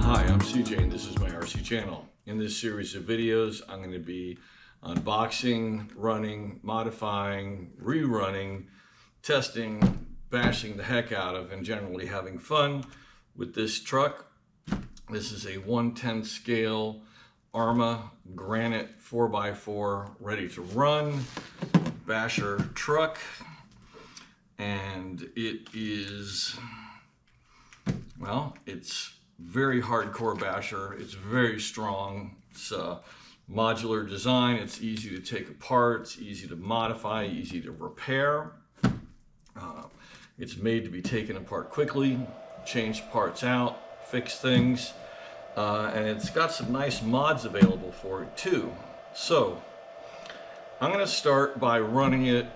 Hi, I'm CJ and this is my RC channel. In this series of videos, I'm going to be unboxing, running, modifying, rerunning, testing, bashing the heck out of, and generally having fun with this truck. This is a 1/10 scale ARRMA GRANITE 4x4 ready to run basher truck. And it is, well, it's very hardcore basher. It's very strong. It's a modular design. It's easy to take apart. It's easy to modify, easy to repair. It's made to be taken apart quickly, change parts out, fix things, and it's got some nice mods available for it too. So I'm going to start by running it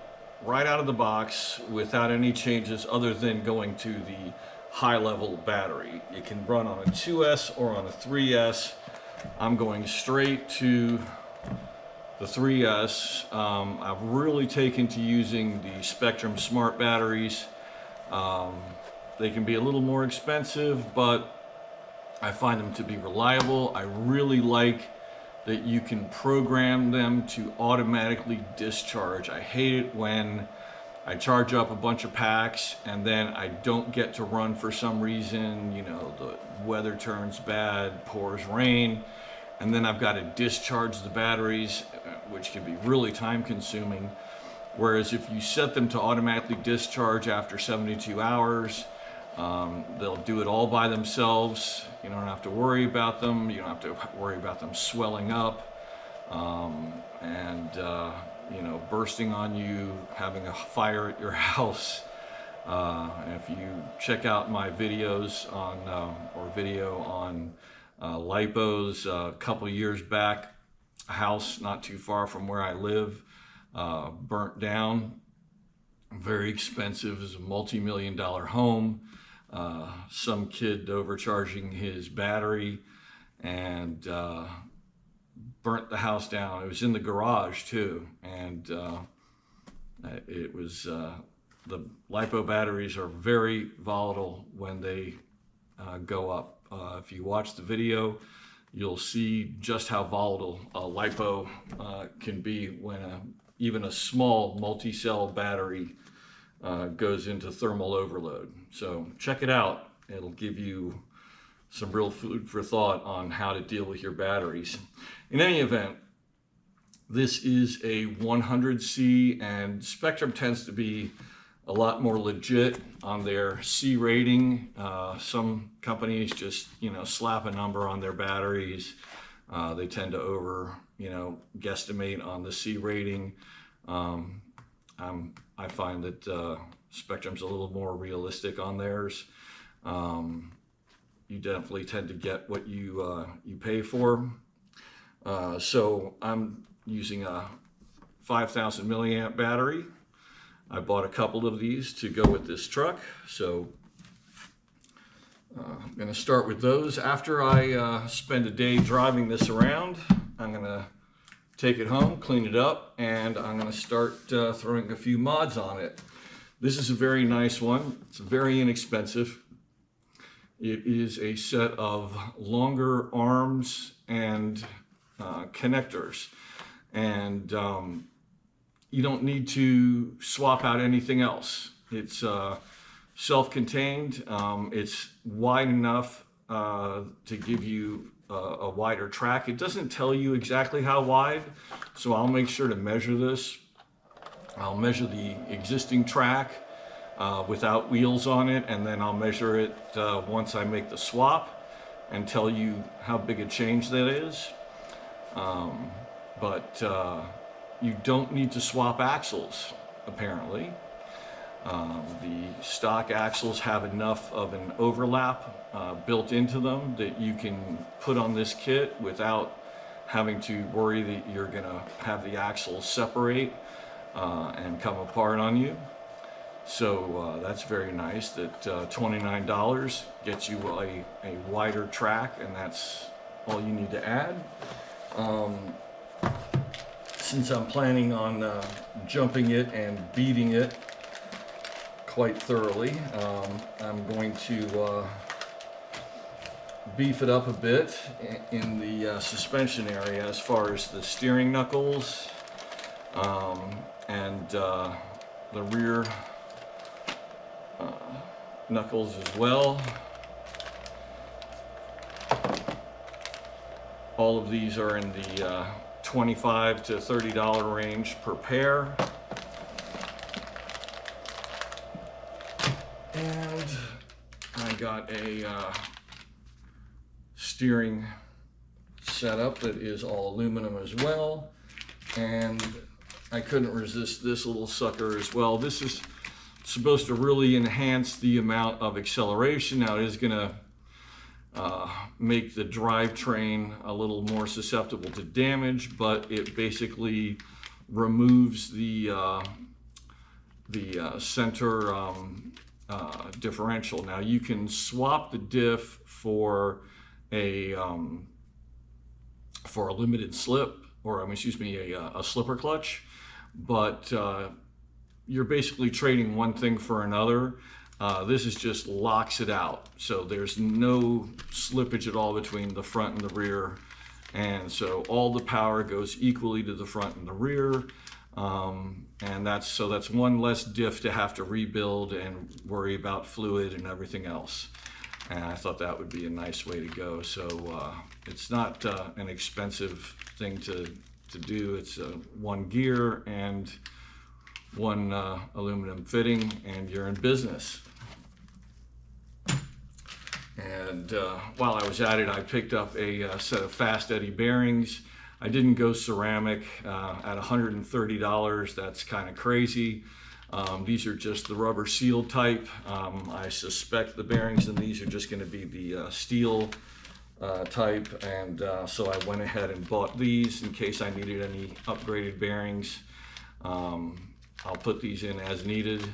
right out of the box without any changes other than going to the high level battery. It can run on a 2S or on a 3S. I'm going straight to the 3S. I've really taken to using the Spektrum Smart batteries. They can be a little more expensive, but I find them to be reliable. I really like that you can program them to automatically discharge. I hate it when I charge up a bunch of packs and then I don't get to run for some reason. You know, the weather turns bad, pours rain, and then I've got to discharge the batteries, which can be really time consuming. Whereas if you set them to automatically discharge after 72 hours, they'll do it all by themselves. You don't have to worry about them. You don't have to worry about them swelling up you know, bursting on you, having a fire at your house. And if you check out my videos on, or video on lipos a couple years back, a house not too far from where I live burnt down. Very expensive. It was a multi-million-dollar home. Some kid overcharging his battery and burnt the house down. It was in the garage too, and it was the lipo batteries are very volatile when they go up. If you watch the video, you'll see just how volatile a lipo can be when even a small multi-cell battery goes into thermal overload. So check it out. It'll give you some real food for thought on how to deal with your batteries. In any event, this is a 100C, and Spektrum tends to be a lot more legit on their C rating. Some companies just, you know, slap a number on their batteries. They tend to guesstimate on the C rating. I find that Spektrum's a little more realistic on theirs. You definitely tend to get what you pay for. So I'm using a 5,000 milliamp battery. I bought a couple of these to go with this truck. So I'm going to start with those. After I spend a day driving this around, I'm going to take it home, clean it up, and I'm going to start throwing a few mods on it. This is a very nice one. It's very inexpensive. It is a set of longer arms and connectors, and you don't need to swap out anything else. It's self-contained. It's wide enough to give you a wider track. It doesn't tell you exactly how wide, so I'll make sure to measure this. I'll measure the existing track without wheels on it, and then I'll measure it once I make the swap and tell you how big a change that is. You don't need to swap axles, apparently. The stock axles have enough of an overlap built into them that you can put on this kit without having to worry that you're going to have the axles separate and come apart on you. So that's very nice that $29 gets you a wider track, and that's all you need to add. Since I'm planning on jumping it and beating it quite thoroughly. I'm going to beef it up a bit in the suspension area as far as the steering knuckles and the rear knuckles as well. All of these are in the $25 to $30 range per pair. And I got a steering setup that is all aluminum as well. And I couldn't resist this little sucker as well. This is supposed to really enhance the amount of acceleration. Now it is going to make the drivetrain a little more susceptible to damage, but it basically removes the center differential. Now you can swap the diff for a limited slip, or excuse me, a slipper clutch, but you're basically trading one thing for another. This is just locks it out, so there's no slippage at all between the front and the rear, and so all the power goes equally to the front and the rear, and that's one less diff to have to rebuild and worry about fluid and everything else. And I thought that would be a nice way to go. So it's not an expensive thing to do. It's one gear and one aluminum fitting, and you're in business. And while I was at it, I picked up a set of fast eddy bearings. I didn't go ceramic at $130. That's kind of crazy. These are just the rubber seal type. I suspect the bearings in these are just going to be the steel type, and so I went ahead and bought these in case I needed any upgraded bearings. I'll put these in as needed.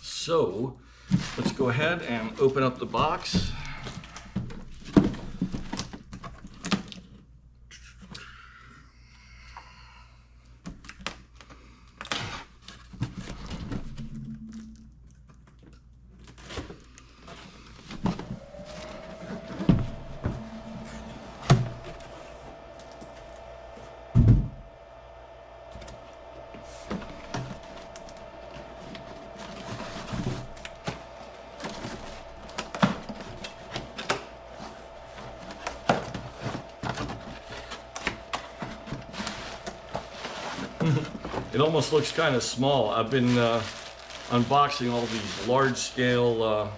So let's go ahead and open up the box. It almost looks kind of small. I've been unboxing all these large-scale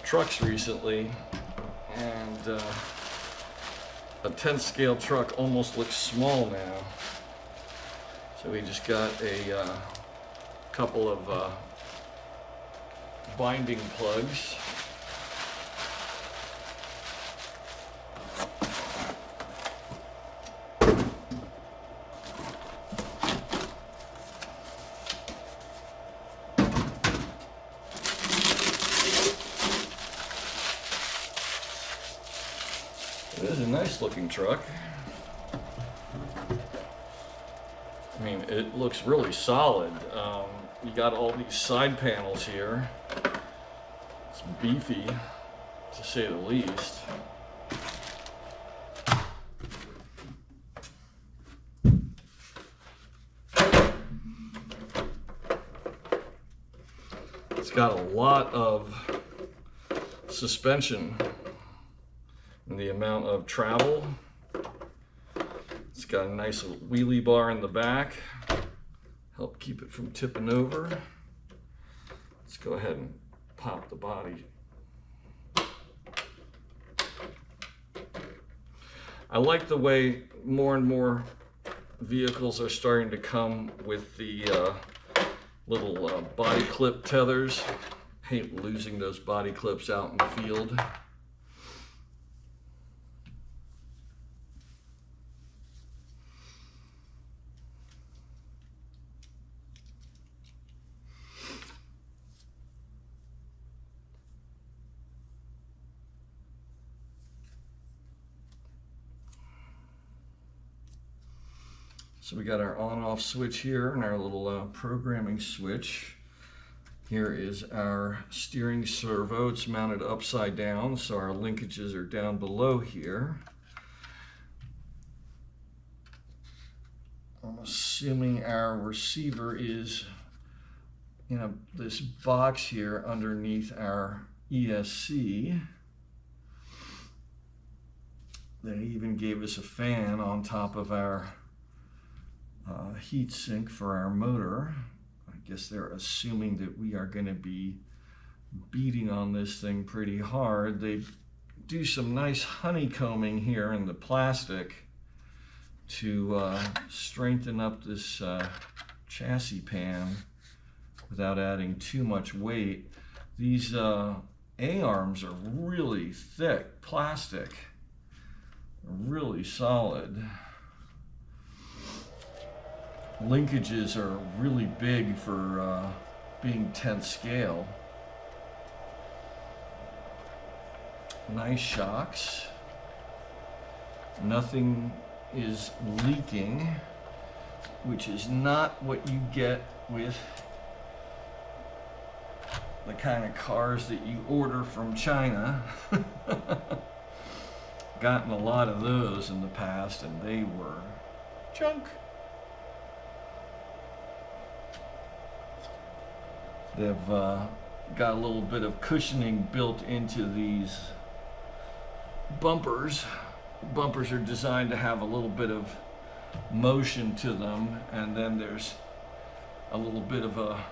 trucks recently, and a 10th scale truck almost looks small now. So we just got a couple of binding plugs. It is a nice looking truck. I mean, it looks really solid. You got all these side panels here. It's beefy, to say the least. It's got a lot of suspension and the amount of travel. It's got a nice little wheelie bar in the back, help keep it from tipping over. Let's go ahead and pop the body. I like the way more and more vehicles are starting to come with the little body clip tethers. Hate losing those body clips out in the field. So we got our on-off switch here and our little programming switch. Here is our steering servo. It's mounted upside down, so our linkages are down below here. I'm assuming our receiver is in this box here underneath our ESC. They even gave us a fan on top of our heat sink for our motor. I guess they're assuming that we are going to be beating on this thing pretty hard. They do some nice honeycombing here in the plastic to strengthen up this chassis pan without adding too much weight. These A-arms are really thick plastic, really solid. Linkages are really big for being 10th scale. Nice shocks. Nothing is leaking, which is not what you get with the kind of cars that you order from China. Gotten a lot of those in the past and they were junk. They've got a little bit of cushioning built into these bumpers. Bumpers are designed to have a little bit of motion to them, and then there's a little bit of a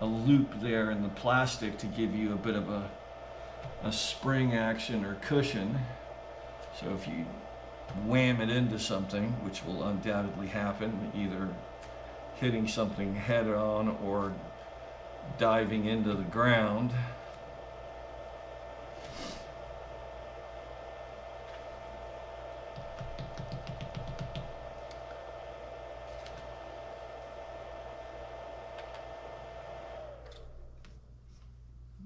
loop there in the plastic to give you a bit of a spring action or cushion. So if you wham it into something, which will undoubtedly happen, either hitting something head on or diving into the ground,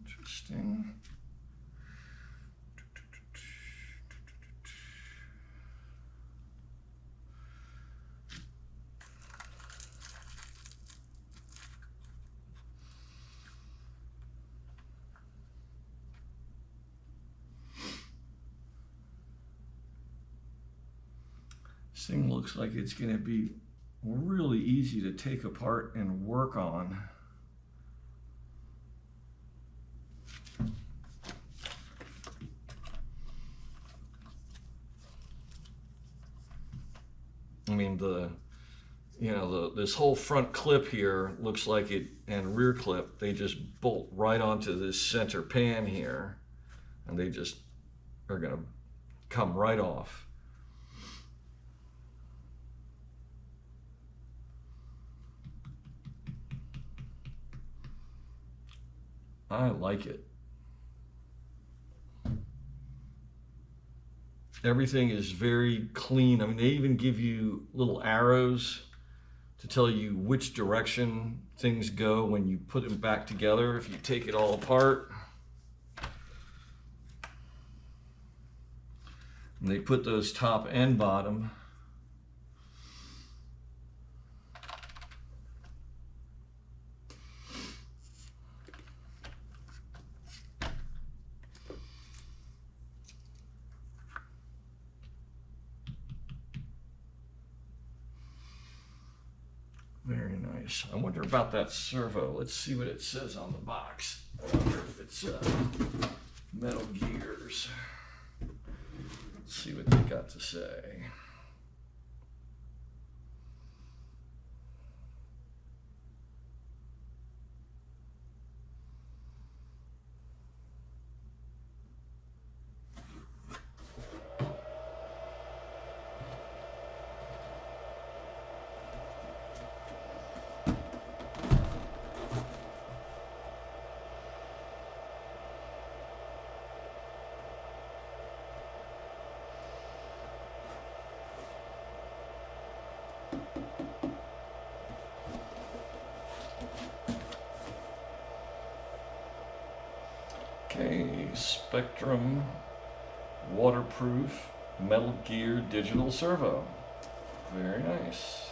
interesting. This thing looks like it's going to be really easy to take apart and work on. I mean, this whole front clip here looks like it, and rear clip, they just bolt right onto this center pan here, and they just are going to come right off. I like it. Everything is very clean. I mean, they even give you little arrows to tell you which direction things go when you put them back together, if you take it all apart. And they put those top and bottom. Very nice. I wonder about that servo. Let's see what it says on the box. I wonder if it's metal gears. Let's see what they got to say. Okay, Spektrum waterproof metal gear digital servo. Very nice.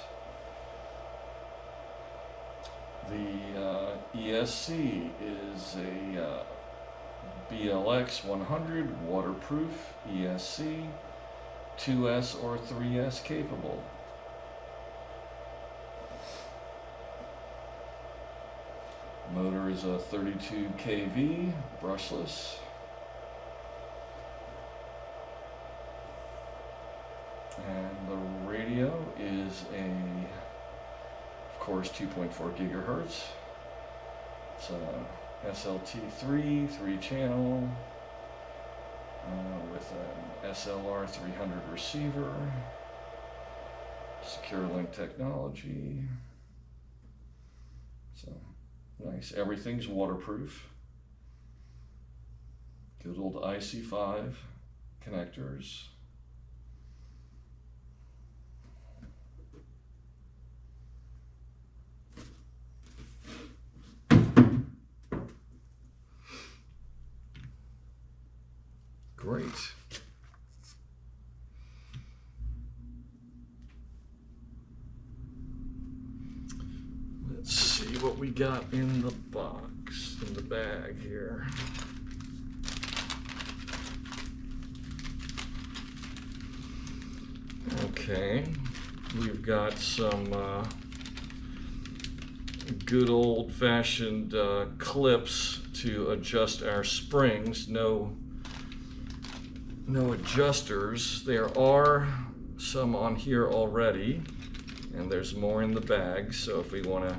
The ESC is a BLX 100 waterproof ESC, 2S or 3S capable. Motor is a 32 kV brushless. And the radio is of course, 2.4 gigahertz. It's a SLT3, 3-channel, with an SLR 300 receiver, secure link technology. So nice. Everything's waterproof. Good old IC5 connectors. Great. Let's see what we got in the box, in the bag here. Okay, we've got some good old-fashioned clips to adjust our springs. No adjusters. There are some on here already, and there's more in the bag, so if we want to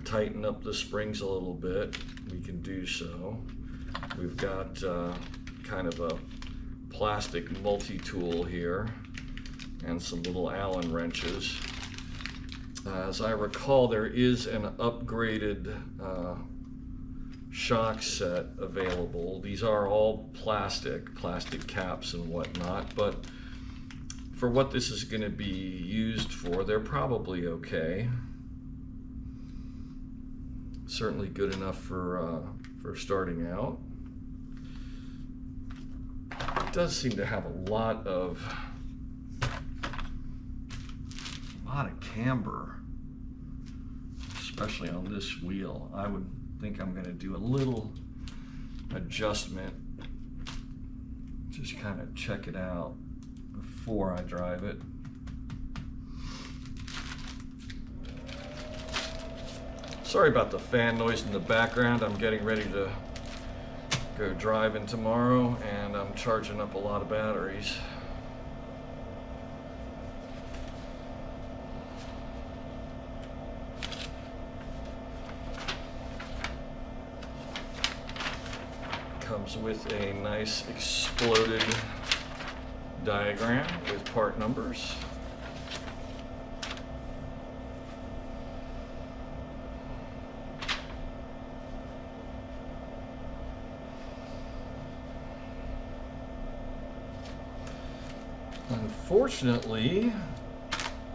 tighten up the springs a little bit, we can do so. We've got kind of a plastic multi-tool here and some little Allen wrenches. As I recall, there is an upgraded shock set available. These are all plastic caps and whatnot, but for what this is going to be used for, they're probably okay. Certainly good enough for starting out. It does seem to have a lot of camber, especially on this wheel. I would think I'm going to do a little adjustment, just kind of check it out before I drive it. Sorry about the fan noise in the background. I'm getting ready to go driving tomorrow, and I'm charging up a lot of batteries. Comes with a nice exploded diagram with part numbers. Unfortunately,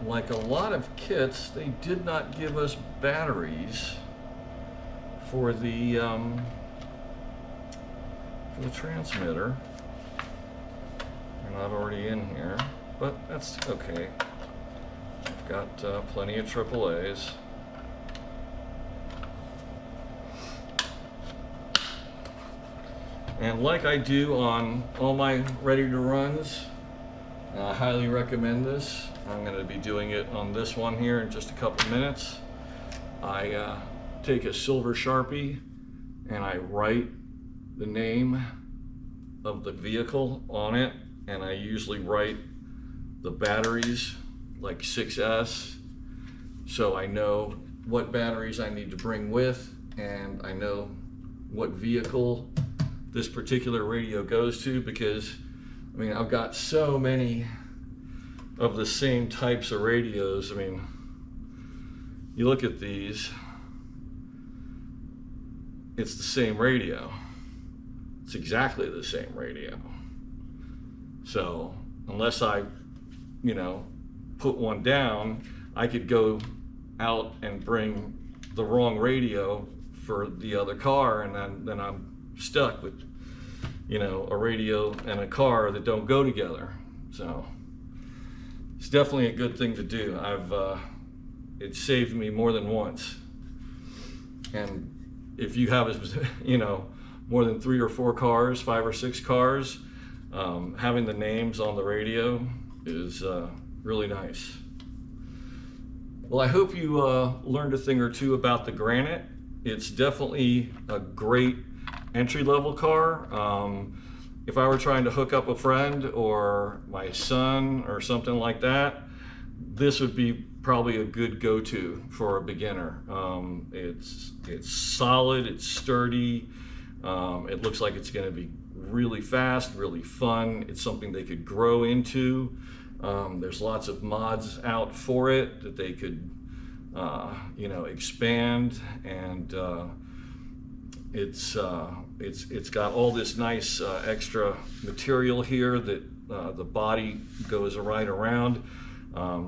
like a lot of kits, they did not give us batteries for the transmitter. They're not already in here, but that's okay. I've got plenty of AAAs. And like I do on all my ready-to-runs, I highly recommend this. I'm going to be doing it on this one here in just a couple minutes. I take a silver Sharpie and I write the name of the vehicle on it, and I usually write the batteries, like 6S, so I know what batteries I need to bring with, and I know what vehicle this particular radio goes to, because I mean, I've got so many of the same types of radios. I mean, you look at these, it's the same radio. It's exactly the same radio. So unless I, put one down, I could go out and bring the wrong radio for the other car, and then I'm stuck with, a radio and a car that don't go together. So it's definitely a good thing to do. I've it saved me more than once. And if you have, you know, more than 3 or 4 cars, 5 or 6 cars, having the names on the radio is really nice. Well, I hope you learned a thing or two about the Granite. It's definitely a great entry-level car. If I were trying to hook up a friend or my son or something like that, this would be probably a good go-to for a beginner. It's solid, it's sturdy, it looks like it's going to be really fast, really fun. It's something they could grow into. There's lots of mods out for it that they could you know, expand, and it's got all this nice extra material here that the body goes right around.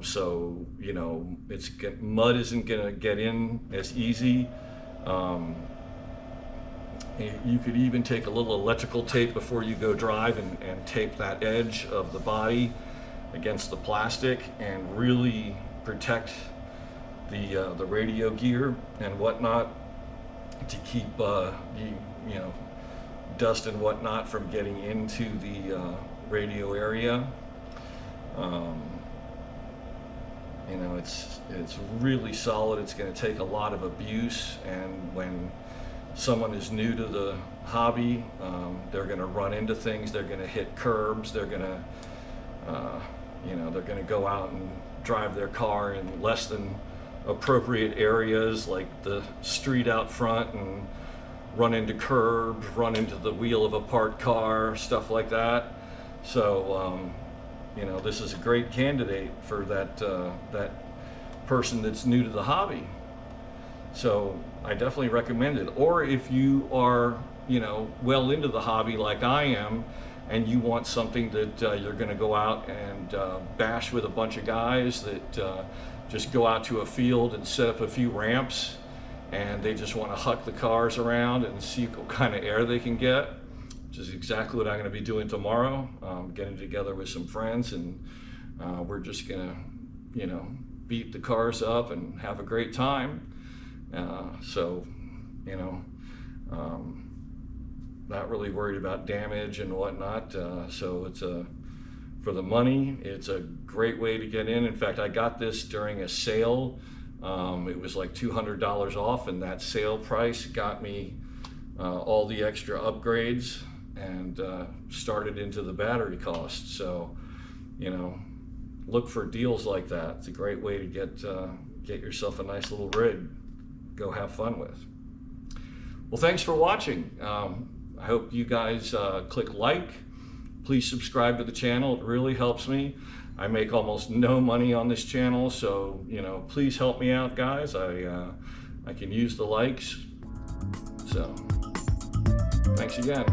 So, you know, mud isn't gonna get in as easy. You could even take a little electrical tape before you go drive and tape that edge of the body against the plastic and really protect the radio gear and whatnot to keep you know, dust and whatnot from getting into the radio area. You know, it's really solid. It's going to take a lot of abuse, and when someone is new to the hobby, they're going to run into things. They're going to hit curbs. They're going to you know, they're going to go out and drive their car in less than appropriate areas like the street out front and run into curbs, run into the wheel of a parked car, stuff like that. So you know, this is a great candidate for that that person that's new to the hobby. So I definitely recommend it. Or if you are, you know, well into the hobby like I am, and you want something that you're going to go out and bash with a bunch of guys that just go out to a field and set up a few ramps, and they just want to huck the cars around and see what kind of air they can get, which is exactly what I'm going to be doing tomorrow. Getting together with some friends, and we're just going to, you know, beat the cars up and have a great time. So, you know, not really worried about damage and whatnot. So it's for the money, it's a great way to get in. In fact, I got this during a sale. It was like $200 off, and that sale price got me all the extra upgrades and started into the battery cost. So, you know, look for deals like that. It's a great way to get yourself a nice little rig. Go have fun with. Well, thanks for watching. I hope you guys click like. Please subscribe to the channel. It really helps me. I make almost no money on this channel, so, you know, please help me out, guys. I can use the likes. So, thanks again.